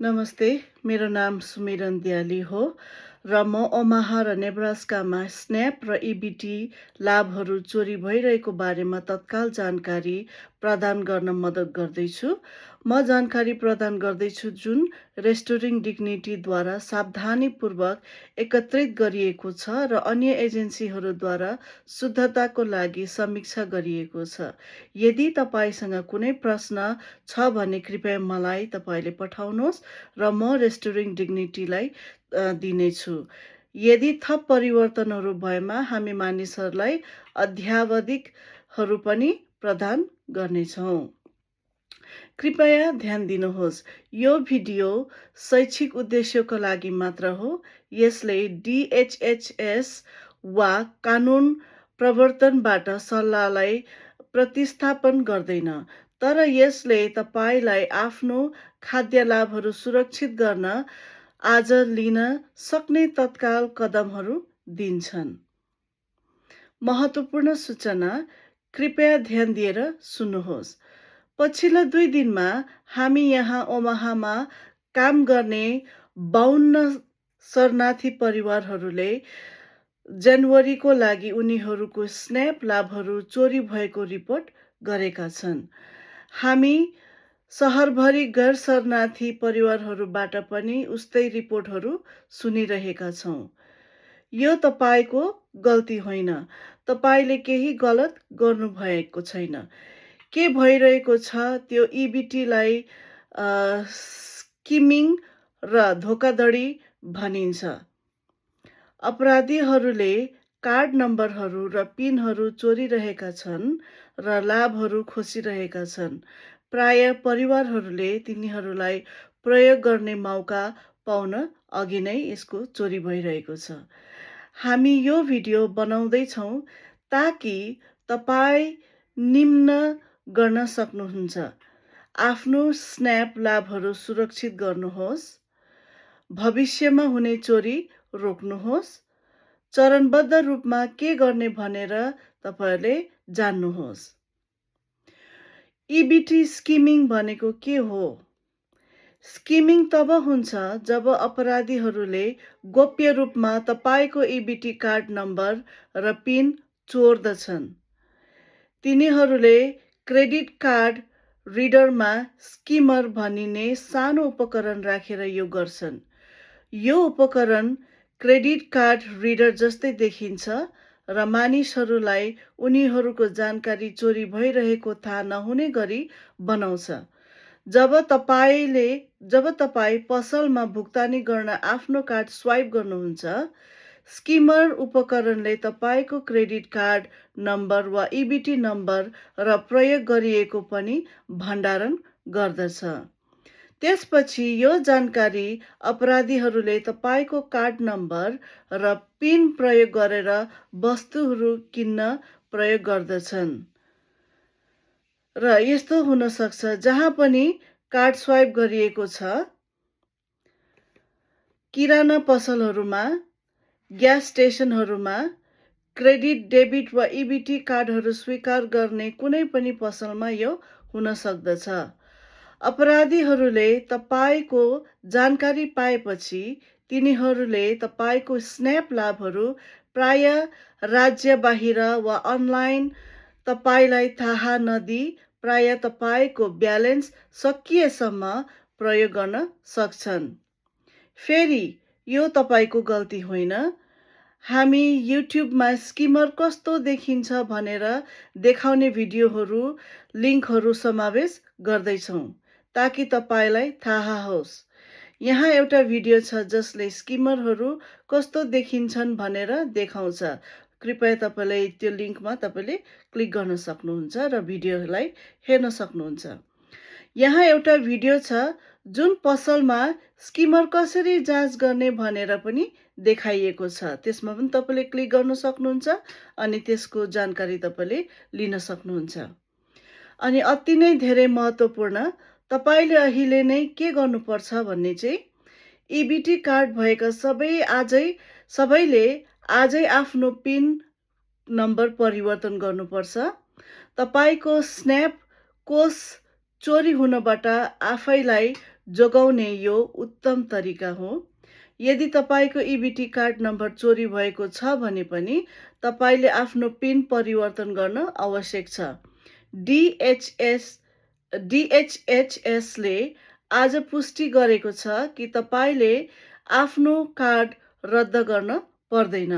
नमस्ते, मेरो नाम सुमिरन दियाली हो र म ओमाहा र नेब्रास्कामा स्न्याप र इबिटी लाभहरू चोरी भइरहेको बारेमा तत्काल जानकारी प्रदान गर्न मद्दत गर्दैछु। म जानकारी प्रदान गर्दैछु जुन रेस्टोरिङ डिग्निटीद्वारा सावधानीपूर्वक एकत्रित गरिएको छ र अन्य एजेन्सीहरूद्वारा शुद्धताको लागि समीक्षा गरिएको छ। यदि तपाईँसँग कुनै प्रश्न छ भने कृपया मलाई तपाईँले पठाउनुहोस् र म रेस्टोरिङ डिग्निटीलाई दिनेछु। यदि थप परिवर्तनहरू भएमा हामी मानिसहरूलाई अध्यावधिकहरू पनि प्रदान गर्नेछौँ। कृपया ध्यान दिनुहोस्, यो भिडियो शैक्षिक उद्देश्यको लागि मात्र हो। यसले डिएचएचएस वा कानुन प्रवर्तनबाट सल्लाहलाई प्रतिस्थापन गर्दैन, तर यसले तपाईँलाई आफ्नो खाद्य लाभहरू सुरक्षित गर्न आज लिन सक्ने तत्काल कदमहरू दिन्छन्। महत्त्वपूर्ण सूचना, कृपया ध्यान दिएर सुन्नुहोस्। पछिल्ला 2 दिनमा हामी यहाँ ओमाहामा काम गर्ने 52 शरणार्थी परिवारहरूले जनवरीको लागि उनीहरूको स्न्याप लाभहरू चोरी भएको रिपोर्ट गरेका छन्। हामी सहरभरि गैर शरणार्थी परिवारहरूबाट पनि उस्तै रिपोर्टहरू सुनिरहेका छौँ। यो तपाईँको गल्ती होइन। तपाईँले केही गलत गर्नुभएको छैन। के भइरहेको छ त्यो इबिटीलाई स्किमिङ र धोखाधडी भनिन्छ। अपराधीहरूले कार्ड नम्बरहरू र पिनहरू चोरिरहेका छन् र लाभहरू खोसिरहेका छन्। प्राय परिवारहरूले तिनीहरूलाई प्रयोग गर्ने मौका पाउन अघि नै यसको चोरी भइरहेको छ। हामी यो भिडियो बनाउँदैछौँ ताकि तपाईँ निम्न गर्न सक्नुहुन्छ। आफ्नो स्न्याप लाभहरू सुरक्षित गर्नुहोस्, भविष्यमा हुने चोरी रोक्नुहोस्, चरणबद्ध रूपमा के गर्ने भनेर तपाईँहरूले जान्नुहोस्। इबिटी स्किमिङ भनेको के हो? स्किमिङ तब हुन्छ जब अपराधीहरूले गोप्य रूपमा तपाईँको इबिटी कार्ड नम्बर र पिन चोर्दछन्। तिनीहरूले क्रेडिट कार्ड रिडरमा स्किमर भनिने सानो उपकरण राखेर यो गर्छन्। यो उपकरण क्रेडिट कार्ड रिडर जस्तै देखिन्छ र मानिसहरूलाई उनीहरूको जानकारी चोरी भइरहेको थाहा नहुने गरी बनाउँछ। जब तपाईँ पसलमा भुक्तानी गर्न आफ्नो कार्ड स्वाइप गर्नुहुन्छ, स्किमर उपकरणले तपाईँको क्रेडिट कार्ड नम्बर वा इबिटी नम्बर र प्रयोग गरिएको पनि भण्डारण गर्दछ। त्यसपछि यो जानकारी अपराधीहरूले तपाईँको कार्ड नम्बर र पिन प्रयोग गरेर वस्तुहरू किन्न प्रयोग गर्दछन्। र यस्तो हुन सक्छ जहाँ पनि कार्ड स्वाइप गरिएको छ, किराना पसलहरूमा, ग्यास स्टेसनहरूमा, क्रेडिट, डेबिट वा इबिटी कार्डहरू स्वीकार गर्ने कुनै पनि पसलमा यो हुन सक्दछ। अपराधीहरूले तपाईँको जानकारी पाएपछि तिनीहरूले तपाईँको स्न्याप लाभहरू प्राय राज्य बाहिर वा अनलाइन तपाईँलाई थाहा नदिई प्राय तपाईँको ब्यालेन्स सकिएसम्म प्रयोग गर्न सक्छन्। फेरि यो तपाईँको गल्ती होइन। हामी युट्युबमा स्किमर कस्तो देखिन्छ भनेर देखाउने भिडियोहरू लिङ्कहरू समावेश गर्दैछौँ ताकि तपाईँलाई थाहा होस्। यहाँ एउटा भिडियो छ जसले स्किमरहरू कस्तो देखिन्छन् भनेर देखाउँछ। कृपया तपाईँले त्यो लिङ्कमा तपाईँले क्लिक गर्न सक्नुहुन्छ र भिडियोलाई हेर्न सक्नुहुन्छ। यहाँ एउटा भिडियो छ जुन पसलमा स्किमर कसरी जाँच गर्ने भनेर पनि देखाइएको छ। त्यसमा पनि तपाईँले क्लिक गर्न सक्नुहुन्छ अनि त्यसको जानकारी तपाईँले लिन सक्नुहुन्छ। अनि अति नै धेरै महत्त्वपूर्ण, तपाईँले अहिले नै के गर्नुपर्छ भन्ने चाहिँ इबिटी कार्ड भएका सबैले आजै आफ्नो पिन नम्बर परिवर्तन गर्नुपर्छ। तपाईँको स्न्याप कोष चोरी हुनबाट आफैलाई जोगाउने यो उत्तम तरिका हो। यदि तपाईँको EBT कार्ड नम्बर चोरी भएको छ भने पनि तपाईँले आफ्नो पिन परिवर्तन गर्न आवश्यक छ। DHHSले आज पुष्टि गरेको छ कि तपाईँले आफ्नो कार्ड रद्द गर्न पर्दैन।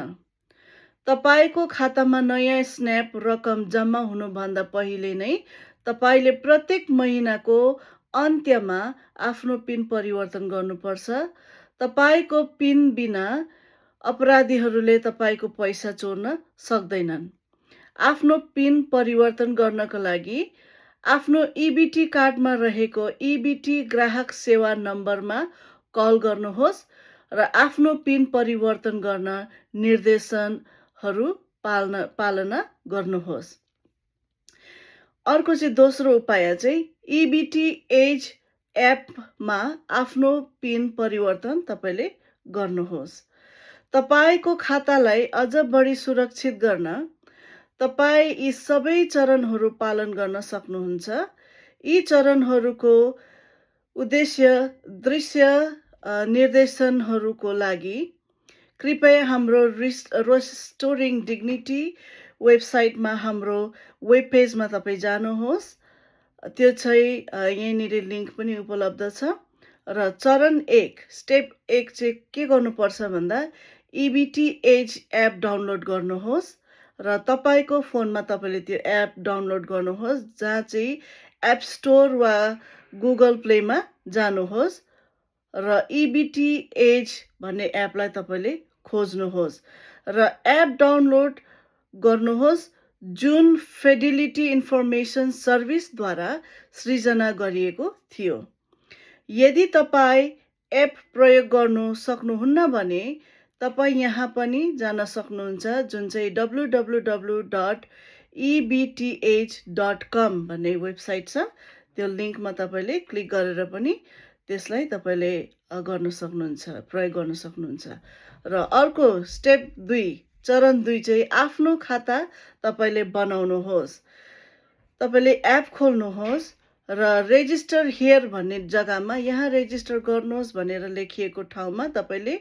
तपाईँको खातामा नयाँ स्न्याप रकम जम्मा हुनुभन्दा पहिले नै तपाईँले प्रत्येक महिनाको अन्त्यमा आफ्नो पिन परिवर्तन गर्नुपर्छ। तपाईँको पिन बिना अपराधीहरूले तपाईँको पैसा चोर्न सक्दैनन्। आफ्नो पिन परिवर्तन गर्नका लागि आफ्नो EBT कार्डमा रहेको EBT ग्राहक सेवा नम्बरमा कल गर्नुहोस् र आफ्नो पिन परिवर्तन गर्न निर्देशनहरू पालना गर्नुहोस्। अर्को चाहिँ दोस्रो उपाय चाहिँ EBT एज एपमा आफ्नो पिन परिवर्तन तपाईँले गर्नुहोस्। तपाईँको खातालाई अझ बढी सुरक्षित गर्न तपाईँ यी सबै चरणहरू पालन गर्न सक्नुहुन्छ। यी चरणहरूको उद्देश्य दृश्य निर्देशनहरूको लागि कृपया हाम्रो रिस्टोरिङ डिग्निटी वेबसाइटमा हाम्रो वेब पेजमा तपाईँ जानुहोस्। त्यो चाहिँ यहीँनिर लिङ्क पनि उपलब्ध छ। र चरण 1 स्टेप 1 चाहिँ के गर्नुपर्छ भन्दा EBT एज एप डाउनलोड गर्नुहोस् र तपाईँको फोनमा तपाईँले त्यो एप डाउनलोड गर्नुहोस्। जहाँ चाहिँ एप स्टोर वा गुगल प्लेमा जानुहोस् र EBT एज भन्ने एपलाई तपाईँले खोज्नुहोस् र एप डाउनलोड गर्नुहोस्, जुन फिडेलिटी इन्फर्मेसन सर्भिसद्वारा सृजना गरिएको थियो। यदि तपाईँ एप प्रयोग गर्नु सक्नुहुन्न भने तपाईँ यहाँ पनि जान सक्नुहुन्छ, जुन चाहिँ www.ebth.com भन्ने वेबसाइट छ। त्यो लिङ्कमा तपाईँले क्लिक गरेर पनि त्यसलाई तपाईँले गर्न सक्नुहुन्छ, प्रयोग गर्न सक्नुहुन्छ। र अर्को स्टेप 2 चरण 2 चाहिँ आफ्नो खाता तपाईँले बनाउनुहोस्। तपाईँले एप खोल्नुहोस् र रेजिस्टर हियर भन्ने जग्गामा यहाँ रेजिस्टर गर्नुहोस् भनेर लेखिएको ठाउँमा तपाईँले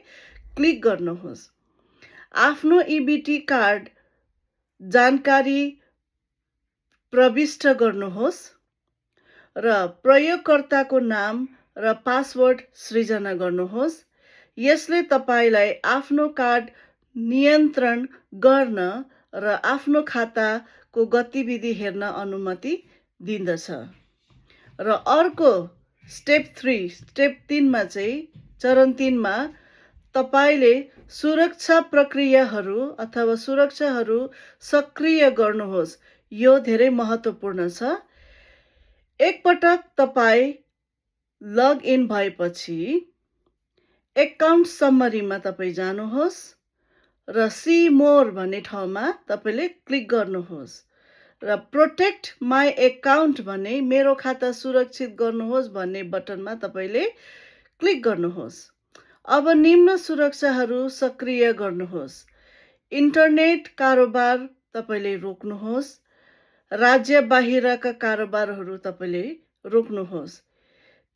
क्लिक गर्नुहोस्। आफ्नो EBT कार्ड जानकारी प्रविष्ट गर्नुहोस् र प्रयोगकर्ताको नाम र पासवर्ड सृजना गर्नुहोस्। यसले तपाईँलाई आफ्नो कार्ड नियन्त्रण गर्न र आफ्नो खाताको गतिविधि हेर्न अनुमति दिँदछ। र अर्को स्टेप 3मा चाहिँ चरण 3मा तपाईँले सुरक्षा प्रक्रियाहरू अथवा सुरक्षाहरू सक्रिय गर्नुहोस्। यो धेरै महत्त्वपूर्ण छ। एकपटक तपाईँ लग इन भएपछि एकाउन्ट समरीमा तपाईँ जानुहोस् र सी मोर भन्ने ठाउँमा तपाईँले क्लिक गर्नुहोस् र प्रोटेक्ट माई एकाउन्ट भन्ने मेरो खाता सुरक्षित गर्नुहोस् भन्ने बटनमा तपाईँले क्लिक गर्नुहोस्। अब निम्न सुरक्षाहरू सक्रिय गर्नुहोस्। इन्टरनेट कारोबार तपाईँले रोक्नुहोस्। राज्य बाहिरका कारोबारहरू तपाईँले रोक्नुहोस्।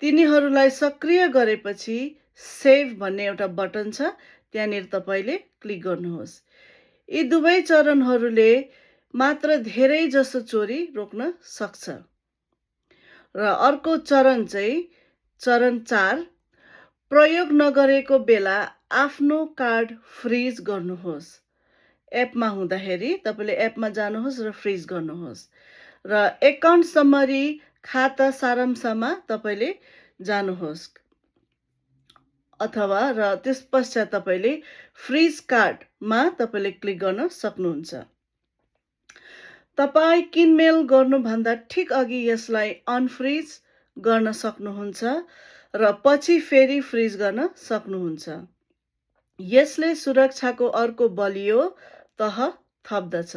तिनीहरूलाई सक्रिय गरेपछि सेभ भन्ने एउटा बटन छ, त्यहाँनिर तपाईँले क्लिक गर्नुहोस्। यी दुवै चरणहरूले मात्र धेरै जसो चोरी रोक्न सक्छ। र अर्को चरण चाहिँ चरण 4 प्रयोग नगरेको बेला आफ्नो कार्ड फ्रिज गर्नुहोस्। एपमा हुँदाखेरि तपाईँले एपमा जानुहोस् र फ्रिज गर्नुहोस् र एकाउन्ट समरी खाता सारांशमा तपाईँले जानुहोस् अथवा र त्यस पश्चात तपाईँले फ्रिज कार्डमा तपाईँले क्लिक गर्न सक्नुहुन्छ। तपाईँ किनमेल गर्नुभन्दा ठिक अघि यसलाई अनफ्रिज गर्न सक्नुहुन्छ र पछि फेरि फ्रिज गर्न सक्नुहुन्छ। यसले सुरक्षाको अर्को बलियो तह थप्दछ।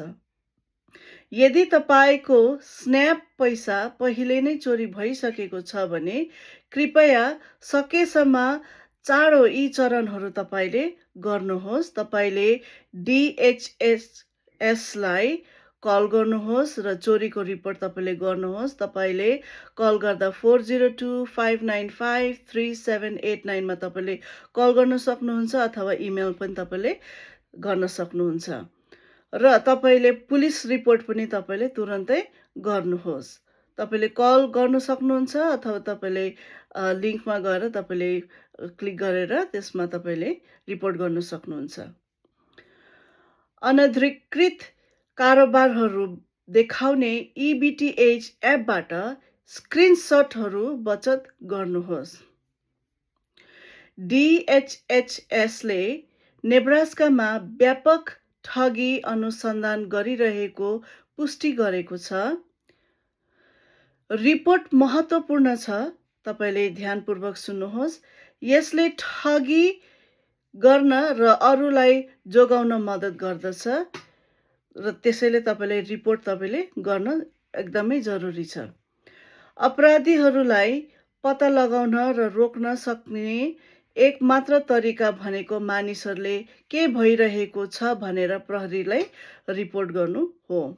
यदि तपाईँको स्न्याप पैसा पहिले नै चोरी भइसकेको छ भने कृपया सकेसम्म चाँडो यी चरणहरू तपाईँले गर्नुहोस्। तपाईँले DHHSलाई कल गर्नुहोस् र चोरीको रिपोर्ट तपाईँले गर्नुहोस्। तपाईँले कल गर्दा 4025953789 मा तपाईँले कल गर्न सक्नुहुन्छ अथवा इमेल पनि तपाईँले गर्न सक्नुहुन्छ र तपाईँले पुलिस रिपोर्ट पनि तपाईँले तुरन्तै गर्नुहोस्। तपाईँले कल गर्न सक्नुहुन्छ अथवा तपाईँले लिङ्कमा गएर तपाईँले क्लिक गरेर त्यसमा तपाईँले रिपोर्ट गर्न सक्नुहुन्छ। अनधिकृत कारोबारहरू देखाउने EBTH एपबाट स्क्रिनसटहरू बचत गर्नुहोस्। DHHSले नेब्रास्कामा व्यापक ठगी अनुसन्धान गरिरहेको पुष्टि गरेको छ। रिपोर्ट महत्त्वपूर्ण छ, तपाईँले ध्यानपूर्वक सुन्नुहोस्। यसले ठगी गर्न र अरूलाई जोगाउन मद्दत गर्दछ र त्यसैले तपाईँले रिपोर्ट तपाईँले गर्न एकदमै जरुरी छ। अपराधीहरूलाई पत्ता लगाउन र रोक्न सक्ने एक मात्र तरिका भनेको मानिसहरूले के भइरहेको छ भनेर प्रहरीलाई रिपोर्ट गर्नु हो।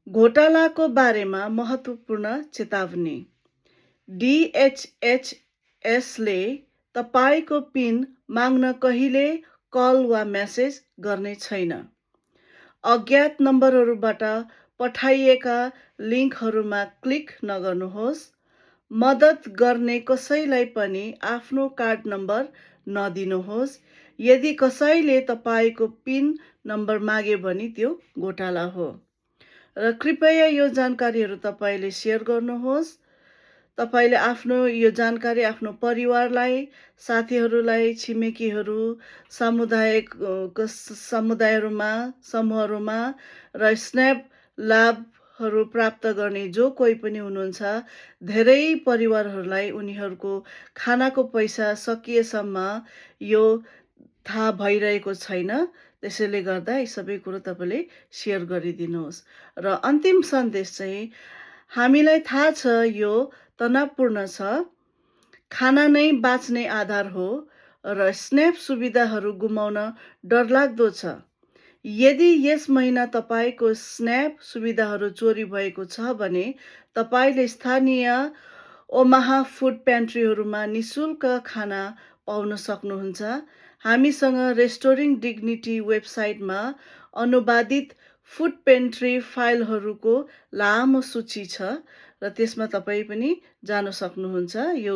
घोटालाको बारेमा महत्त्वपूर्ण चेतावनी। DHHSले तपाईँको पिन माग्न कहिले कल वा मेसेज गर्ने छैन। अज्ञात नम्बरहरूबाट पठाइएका लिङ्कहरूमा क्लिक नगर्नुहोस्। मद्दत गर्ने कसैलाई पनि आफ्नो कार्ड नम्बर नदिनुहोस्। यदि कसैले तपाईँको पिन नम्बर माग्यो भने त्यो घोटाला हो र कृपया यो जानकारीहरू तपाईँले सेयर गर्नुहोस्। तपाईँले आफ्नो यो जानकारी आफ्नो परिवारलाई, साथीहरूलाई, छिमेकीहरू, समुदायहरूमा, समूहहरूमा र स्न्याप लाभहरू प्राप्त गर्ने जो कोही पनि हुनुहुन्छ, धेरै परिवारहरूलाई उनीहरूको खानाको पैसा सकिएसम्म यो थाहा भइरहेको छैन। त्यसैले गर्दा यी सबै कुरो तपाईँले सेयर गरिदिनुहोस्। र अन्तिम सन्देश चाहिँ हामीलाई थाहा छ यो तनावपूर्ण छ। खाना नै बाँच्ने आधार हो र स्न्याप सुविधाहरू गुमाउन डरलाग्दो छ। यदि यस महिना तपाईँको स्न्याप सुविधाहरू चोरी भएको छ भने तपाईँले स्थानीय ओमाहा फुड प्यान्ट्रीहरूमा निःशुल्क खाना पाउन सक्नुहुन्छ। हामीसँग रेस्टोरिङ डिग्निटी वेबसाइटमा अनुवादित फुड पेन्ट्री फाइलहरूको लामो सूची छ र त्यसमा तपाईँ पनि जान सक्नुहुन्छ। यो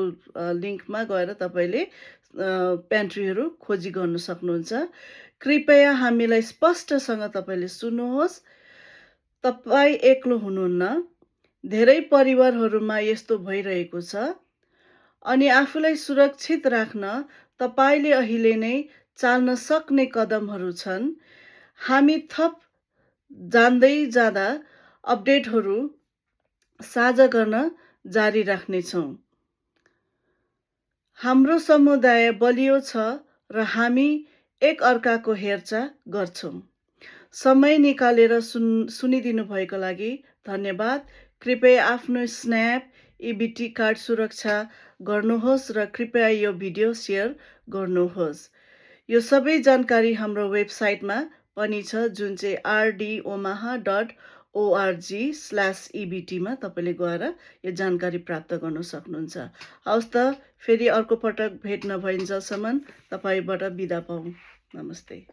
लिङ्कमा गएर तपाईँले प्यान्ट्रीहरू खोजी गर्न सक्नुहुन्छ। कृपया हामीलाई स्पष्टसँग तपाईँले सुन्नुहोस्। तपाईँ एक्लो हुनुहुन्न। धेरै परिवारहरूमा यस्तो भइरहेको छ अनि आफूलाई सुरक्षित राख्न तपाईँले अहिले नै चाल्न सक्ने कदमहरू छन्। हामी थप जान्दै जाँदा अपडेटहरू साझा गर्न जारी राख्नेछौँ। हाम्रो समुदाय बलियो छ र हामी एक अर्काको हेरचाह गर्छौँ। समय निकालेर सुनिदिनु भएको लागि धन्यवाद। कृपया आफ्नो स्न्याप EBT कार्ड सुरक्षा गर्नुहोस् र कृपया यो भिडियो सेयर गर्नुहोस्। यो सबै जानकारी हाम्रो वेबसाइटमा पनि छ जुन चाहिँ rdomaha.org/EBT मा तपाईँले गएर यो जानकारी प्राप्त गर्न सक्नुहुन्छ। हवस् त, फेरि अर्को पटक भेट नभइन्जेलसम्म तपाईँबाट बिदा पाऊँ। नमस्ते।